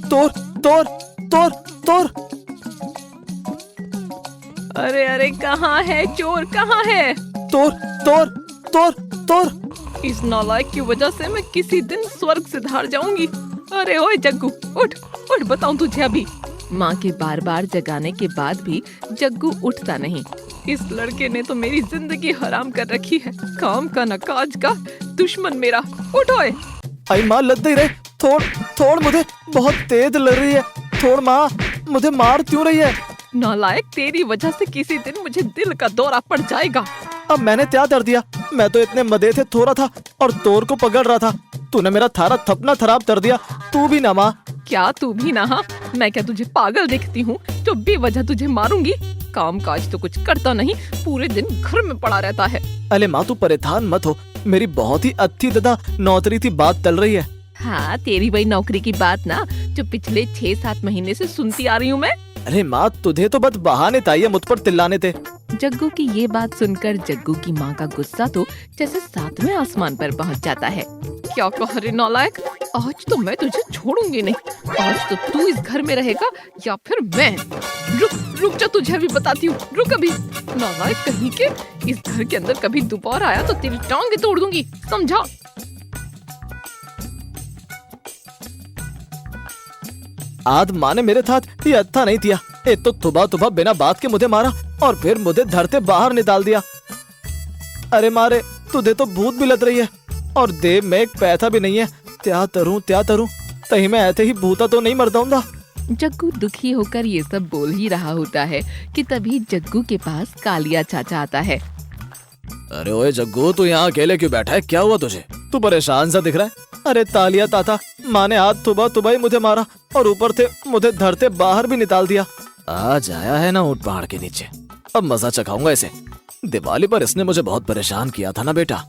तोड़ तोड़ तोड़ तोड़। अरे अरे, कहाँ है चोर, कहाँ है? तोड़ तोड़ तोड़ तोड़। इस नालायक की वजह से मैं किसी दिन स्वर्ग से धार जाऊंगी। अरे ओए जग्गू, उठ उठ, बताऊं तुझे अभी। माँ के बार बार जगाने के बाद भी जग्गू उठता नहीं। इस लड़के ने तो मेरी जिंदगी हराम कर रखी है। काम का न काज का, दुश्मन मेरा। उठ ओए। आई माँ, लग दे रे। थोड़ थोड़, मुझे बहुत तेज लग रही है। थोड़ माँ, मुझे मार क्यों रही है? नालायक, तेरी वजह से किसी दिन मुझे दिल का दौरा पड़ जाएगा। अब मैंने क्या कर दिया? मैं तो इतने मदे से थोड़ा था और तोड़ को पकड़ रहा था। तूने मेरा थारा थपना खराब कर दिया। तू भी ना माँ। क्या तू भी ना? हाँ, मैं क्या तुझे पागल दिखती हूँ जो बेवजह तुझे मारूंगी? काम काज तो कुछ करता नहीं, पूरे दिन घर में पड़ा रहता है। अरे माँ, तू परेशान मत हो। मेरी बहुत ही अच्छी दादा नौकरी की बात चल रही है। हाँ, तेरी वही नौकरी की बात ना, जो पिछले 6-7 महीने से सुनती आ रही हूँ मैं। अरे माँ, तुझे तो बस बहाने चाहिए मुझ पर चिल्लाने थे। जग्गू की ये बात सुनकर जग्गू की माँ का गुस्सा तो जैसे 7वें आसमान पर पहुँच जाता है। क्या कह रहे नालायक, आज तो मैं तुझे छोड़ूंगी नहीं। आज तो तू इस घर में रहेगा या फिर मैं। रुक रुक जा, तुझे अभी बताती हूँ। रुक अभी। नालायक कहीं के, इस घर के अंदर कभी दोबारा आया तो तेरी टांगे तोड़ दूंगी, समझा? आज माँ ने मेरे साथ ये अच्छा नहीं किया। एक तो सुबह सुबह बिना बात के मुझे मारा और फिर मुझे घर से बाहर निकाल दिया। अरे मारे, तुझे तो भूत भी लग रही है और देव में एक पैसा भी नहीं है। क्या करूं क्या करूं? कहीं मैं ऐसे ही भूता तो नहीं मर जाऊंगा। जग्गू दुखी होकर ये सब बोल ही रहा होता है कि तभी जग्गू के पास कालिया चाचा आता है। अरे ओए जग्गू, तू यहाँ अकेले क्यों बैठा है? क्या हुआ तुझे? तू परेशान सा दिख रहा है। अरे तालिया ताता, माँ ने आज सुबह सुबह ही मुझे मारा और ऊपर से मुझे धर से बाहर भी निकाल दिया। आज आया है ना ऊंट पहाड़ के नीचे, अब मजा चखाऊंगा इसे। दिवाली पर इसने मुझे बहुत परेशान किया था ना बेटा,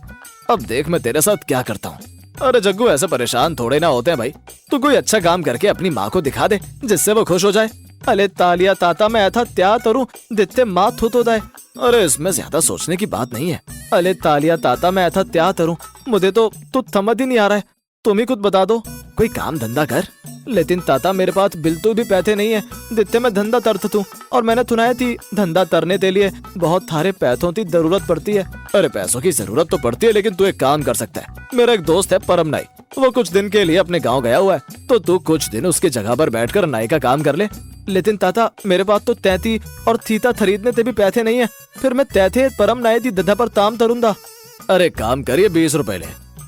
अब देख मैं तेरे साथ क्या करता हूँ। अरे जग्गू, ऐसे परेशान थोड़े ना होते हैं भाई। तू कोई अच्छा काम करके अपनी माँ को दिखा दे जिससे वो खुश हो जाए। अरे तालिया ताता, मैं ऐसा क्या करूं जिससे माँ खुश हो जाए? अरे इसमें ज्यादा सोचने की बात नहीं है। अरे तालिया ताता, मैं ऐसा क्या करूं? मुझे तो समझ ही नहीं आ रहा है। तुम ही कुछ बता दो, कोई काम धंधा कर। लेकिन ताता, मेरे पास बिल्कुल भी पैसे नहीं है जितने मैं धंधा तरत तू। और मैंने सुना थी धंधा तरने के लिए बहुत सारे पैसों की जरूरत पड़ती है। अरे पैसों की जरूरत तो पड़ती है, लेकिन तू एक काम कर सकता है। मेरा एक दोस्त है परम नाई, वो कुछ दिन के लिए अपने गाँव गया हुआ है, तो तू कुछ दिन उसकी जगह पर बैठकर नाई का काम कर ले। लेकिन ताता, मेरे पास तो तैती और थीता खरीदने से भी पैसे नहीं है। फिर मैं तैथे परम नाई की दधा पर ताम तरूंगा। अरे काम करिए, 20 रुपए ले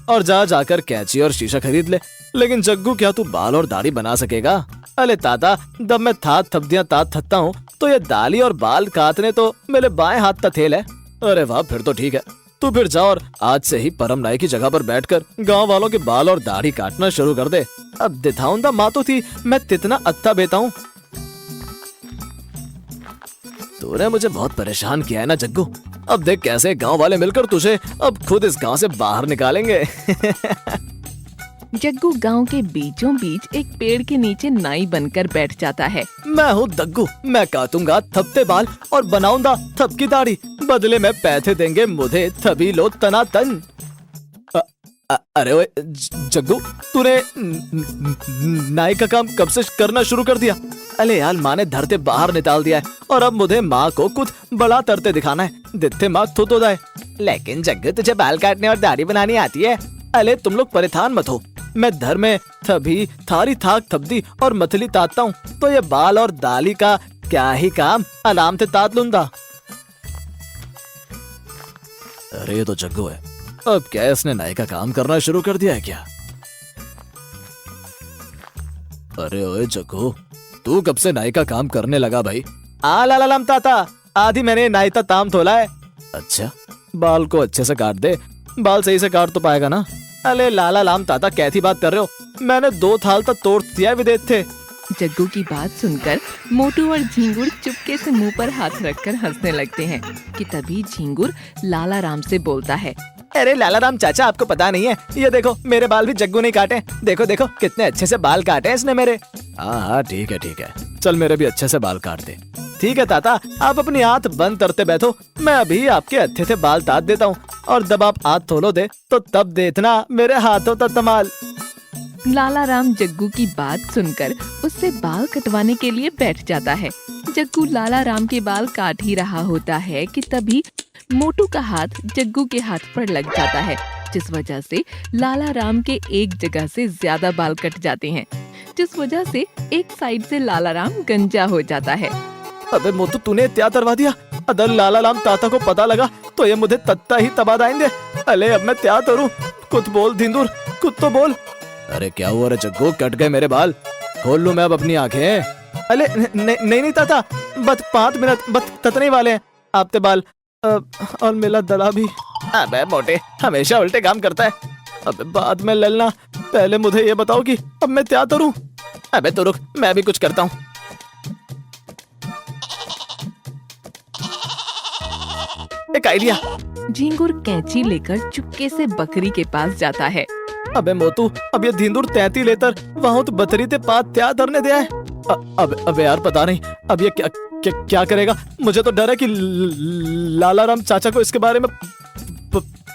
और जाकर कैंची और शीशा खरीद ले। लेकिन जग्गू, क्या तू बाल और दाढ़ी बना सकेगा? अरे ताता, जब मैं थात थपदियां तात थकता हूँ तो ये दाढ़ी और बाल काटने तो मेरे बाएं हाथ का खेल है। अरे वाह, फिर तो ठीक है। तू फिर जा और आज से ही परम नाई की जगह पर बैठकर गांव वालों के बाल और दाढ़ी काटना शुरू कर दे। अब दिखाऊंगा माँ तो थी मैं कितना अच्छा बेटा हूँ। तूने मुझे बहुत परेशान किया है ना जग्गू, अब देख कैसे गांव वाले मिलकर तुझे अब खुद इस गांव से बाहर निकालेंगे। जग्गू गांव के बीचों बीच एक पेड़ के नीचे नाई बनकर बैठ जाता है। मैं हूँ दग्गू, मैं काटूंगा थपते बाल और बनाऊंगा थपकी दाढ़ी। बदले में पैसे देंगे मुझे सभी लोग तनातन। अरे ओए जग्गू, तूने नाई का काम कब से करना शुरू कर दिया? अरे यार, माँ ने धरते बाहर निकाल दिया है और अब मुझे माँ को कुछ बड़ा तरते दिखाना है जितने माँ थुत हो जाए। लेकिन जग्गू, तुझे बाल काटने और दाढ़ी बनानी आती है? अरे तुम लोग परेशान मत हो, मैं धर में थभी थारी थाक थपदी और मथली तातता हूँ, तो ये बाल और दाढ़ी का क्या ही काम आराम से तात लूंगा। अरे ये तो जग्गू है, अब क्या इसने नाई का काम करना शुरू कर दिया है क्या? अरे ओए जग्गू, तू कब से नाई का काम करने लगा भाई? लाम ताता, आधी मैंने नाई का ताम तोला है। अच्छा, बाल को अच्छे से काट दे, बाल सही से काट तो पाएगा ना? अरे लाला लाम ताता, कैसी बात कर रहे हो? मैंने 2 थाल तक तोड़ दिया विदेश थे। जग्गू की बात सुनकर मोटू और झिंगुर चुपके से मुंह पर हाथ रखकर हंसने लगते हैं कि तभी झिंगुर लाला राम से बोलता है। अरे लाला राम चाचा, आपको पता नहीं है, ये देखो मेरे बाल भी जग्गू नहीं काटे। देखो देखो कितने अच्छे से बाल काटे इसने मेरे। हाँ ठीक है ठीक है, चल मेरे भी अच्छे से बाल काट दे। ठीक है ताता, आप अपनी आंख बंद करते बैठो, मैं अभी आपके अच्छे से बाल काट देता हूँ, और जब आप हाथ धो दे तो तब देखना मेरे हाथों का कमाल। लाला राम जग्गू की बात सुनकर उससे बाल कटवाने के लिए बैठ जाता है। जग्गू लाला राम के बाल काट ही रहा होता है कि तभी मोटू का हाथ जग्गू के हाथ पर लग जाता है, जिस वजह से लाला राम के एक जगह से ज्यादा बाल कट जाते हैं, जिस वजह से एक साइड से लाला राम गंजा हो जाता है। अबे मोटू, तूने क्या करवा दिया? अगर लाला राम ताता को पता लगा तो ये मुझे तत्ता ही तबाह देंगे। अरे अब मैं क्या करूं? कुछ बोल धिंदुर, कुछ तो बोल। अरे क्या हुआ रे जग्गू, कट गए मेरे बाल? खोल लूं मैं अब अपनी आंखें? अरे नहीं ताता, बस 5 मिनट बस ततने वाले हैं आपके बाल, और मेरा दला भी। अबे मोटे, हमेशा उल्टे काम करता है। अबे बाद में ललना, पहले मुझे ये बताओ कि अब मैं क्या करूं? अबे तो रुक, मैं भी कुछ करता हूँ। एक आइडिया। झिंगुर कैंची लेकर चुपके से बकरी के पास जाता है। अबे मोतू, अब ये धिंदुर 33 लेकर वहाँ तो बतरी ते पास क्या धरने दिया है? अबे यार पता नहीं अब ये क्या करेगा। मुझे तो डर है कि लाला राम चाचा को इसके बारे में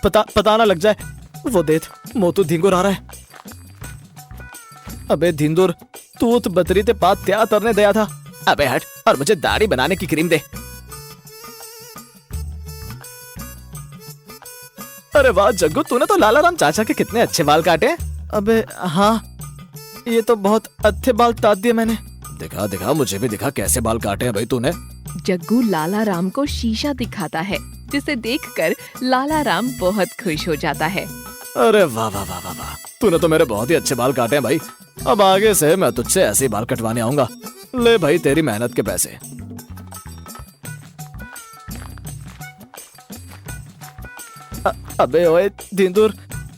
पता ना लग जाए। वो देख, मोतू धिंगुर आ रहा है। अबे धिंदुर, तू तो बतरी ते पास क्या धरने दिया था? अबे हट, और मुझे दाढ़ी बनाने की क्रीम दे। अरे वाह जग्गू, तूने तो लाला राम चाचा के कितने अच्छे बाल काटे। अबे हाँ, ये तो बहुत अच्छे बाल काट दिए मैंने। दिखा मुझे भी दिखा कैसे बाल काटे हैं भाई तूने। जग्गू लाला राम को शीशा दिखाता है, जिसे देखकर लाला राम बहुत खुश हो जाता है। अरे वाह वाह वाह वाह वाह, तूने तो मेरे बहुत ही अच्छे बाल काटे हैं भाई। अब आगे से मैं तुझसे ऐसे ही बाल कटवाने आऊंगा। ले भाई तेरी मेहनत के पैसे। अबे ओए धिंदुर,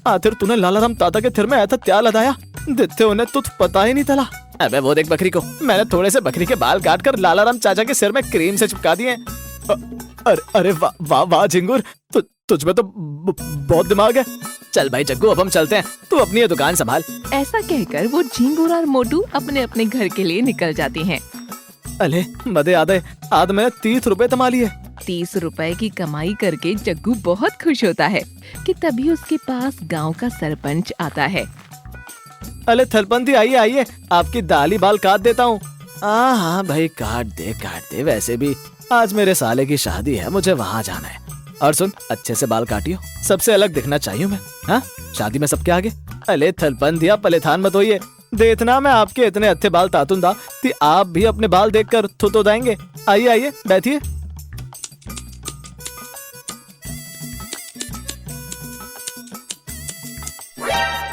आखिर तूने लाला राम ताता के सिर में ऐसा क्या लगाया? देखते उन्हें तुझ पता ही नहीं चला। अबे वो देख बकरी को, मैंने थोड़े से बकरी के बाल काट कर लाला राम चाचा के सिर में क्रीम से चिपका दिए। अरे वाह वाह झिंगुर, तुझ में तो बहुत दिमाग है। चल भाई जग्गू, अब हम चलते हैं, तू अपनी ये दुकान संभाल। ऐसा कहकर वो झिंगुर और मोटू अपने अपने घर के लिए निकल जाते हैं। अले मजे आदे, आज मैंने 30 रुपए कमा लिए। 30 रुपए की कमाई करके जग्गू बहुत खुश होता है कि तभी उसके पास गांव का सरपंच आता है। अरे थलपंथी, आइए आइए, आपकी दाली बाल काट देता हूँ। हाँ भाई काट दे। वैसे भी आज मेरे साले की शादी है, मुझे वहाँ जाना है। और सुन, अच्छे से बाल काटियो, सबसे अलग दिखना चाहिए मैं। हाँ, शादी में सबके आगे। अरे थलपंथिया, परेशान मत होइए, देखना मैं आपके इतने अच्छे बाल तातूंगा कि आप भी अपने बाल देखकर थुतो जाएंगे। आइए आइए, बैठिए।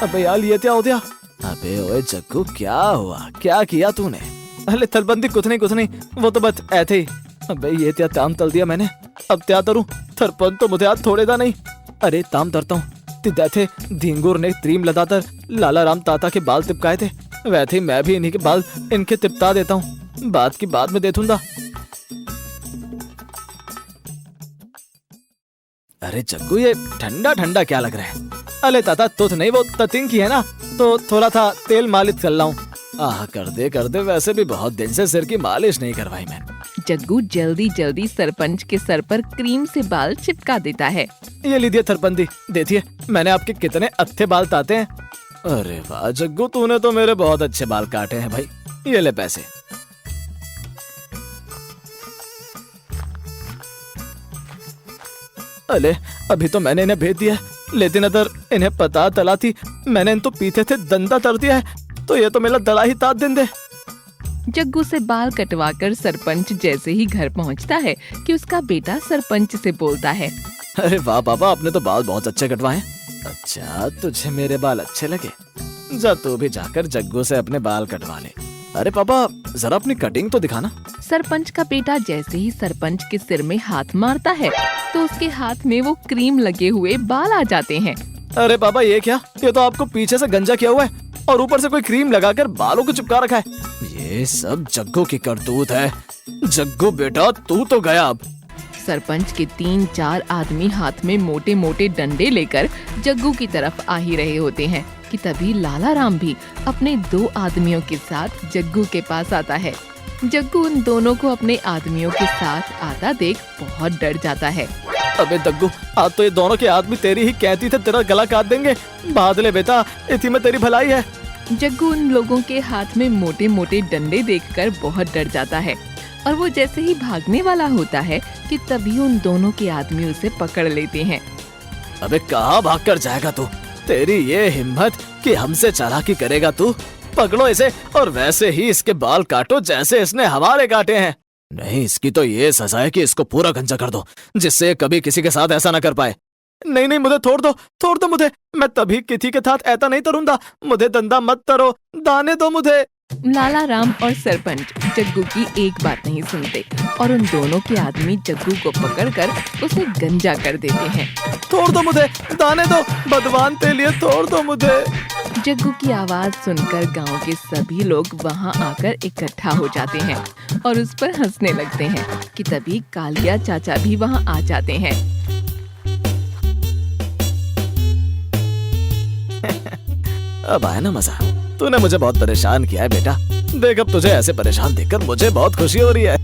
अबे यार ये क्या हो गया? अबे ओए जग्गू, क्या हुआ? क्या किया तूने? अरे थलबंदी, कुछ नहीं, वो तो बस ऐसे ही। अबे ये क्या ताम तल दिया मैंने, अब क्या करूं? थरपन तो मुझे आज थोड़े दा नहीं। अरे ताम तरता हूँ। थे धिंगुर ने क्रीम लगाकर लाला राम ताता के बाल तिपकाए थे, वैसे ही मैं भी इन्हीं के बाल इनके तिपता देता हूँ। बात की बात में देखूंगा। अरे जग्गू, ये ठंडा ठंडा क्या लग रहा है? अरे ताता, तुझ नहीं, वो ततिंग की है ना, तो थोड़ा था तेल मालिश कर रहा हूँ। आह कर दे, वैसे भी बहुत दिन से सिर की मालिश नहीं करवाई मैंने। जग्गू जल्दी सरपंच के सर पर क्रीम से बाल चिपका देता है। ये लीजिए सरपंची, देखिए मैंने आपके कितने अच्छे बाल ताते हैं। अरे वाह जग्गू, तूने तो मेरे बहुत अच्छे बाल काटे हैं भाई। ये ले पैसे। अरे अभी तो मैंने इन्हें भेज दिया, लेकिन अगर इन्हें पता चला थी मैंने इन तो पीछे से दंदा तर दिया है, तो ये तो मेरा दला ही ताद दिन दे। जग्गू से बाल कटवाकर सरपंच जैसे ही घर पहुंचता है कि उसका बेटा सरपंच से बोलता है, अरे वाह पापा, आपने तो बाल बहुत अच्छे कटवाए। अच्छा, तुझे मेरे बाल अच्छे लगे? जा तू भी जाकर जग्गू से अपने बाल कटवा ले। अरे पापा, जरा अपनी कटिंग तो दिखाना। सरपंच का बेटा जैसे ही सरपंच के सिर में हाथ मारता है तो उसके हाथ में वो क्रीम लगे हुए बाल आ जाते हैं। अरे पापा, ये क्या? ये तो आपको पीछे से गंजा किया हुआ है और ऊपर से कोई क्रीम लगाकर बालों को चिपका रखा है। ये सब जग्गू की करतूत है। जग्गू बेटा, तू तो गया अब। सरपंच के 3-4 आदमी हाथ में मोटे मोटे डंडे लेकर जग्गू की तरफ आ ही रहे होते हैं कि तभी लाला राम भी अपने 2 आदमियों के साथ जग्गू के पास आता है। जग्गू उन दोनों को अपने आदमियों के साथ आता देख बहुत डर जाता है। अबे दग्गू, आज तो ये दोनों के आदमी तेरी ही कहती थे तेरा गला काट देंगे। बादले बेटा, इसी में तेरी भलाई है। जग्गू उन लोगों के हाथ में मोटे मोटे डंडे देखकर बहुत डर जाता है और वो जैसे ही भागने वाला होता है कि तभी उन दोनों के आदमी उसे पकड़ लेते हैं। अबे कहाँ भाग कर जाएगा तू? तेरी ये हिम्मत कि हमसे चालाकी करेगा तू? पकड़ो इसे और वैसे ही इसके बाल काटो जैसे इसने हमारे काटे हैं। नहीं, इसकी तो ये सजा है कि इसको पूरा गंजा कर दो, जिससे ये कभी किसी के साथ ऐसा ना कर पाए। नहीं नहीं, मुझे छोड़ दो मुझे। मैं तभी किसी के साथ ऐसा नहीं करूंगा। मुझे धंधा मत करो, दाने दो मुझे। लाला राम और सरपंच जग्गू की एक बात नहीं सुनते और उन दोनों के आदमी जग्गू को पकड़कर उसे गंजा कर देते हैं। छोड़ दो मुझे, दाने दो, भगवान के लिए छोड़ दो मुझे। जग्गू की आवाज सुनकर गांव के सभी लोग वहां आकर इकट्ठा हो जाते हैं और उस पर हंसने लगते हैं कि तभी कालिया चाचा भी वहां आ जाते हैं। अब आया ना मजा। तूने मुझे बहुत परेशान किया है बेटा। देख, अब तुझे ऐसे परेशान देखकर मुझे बहुत खुशी हो रही है।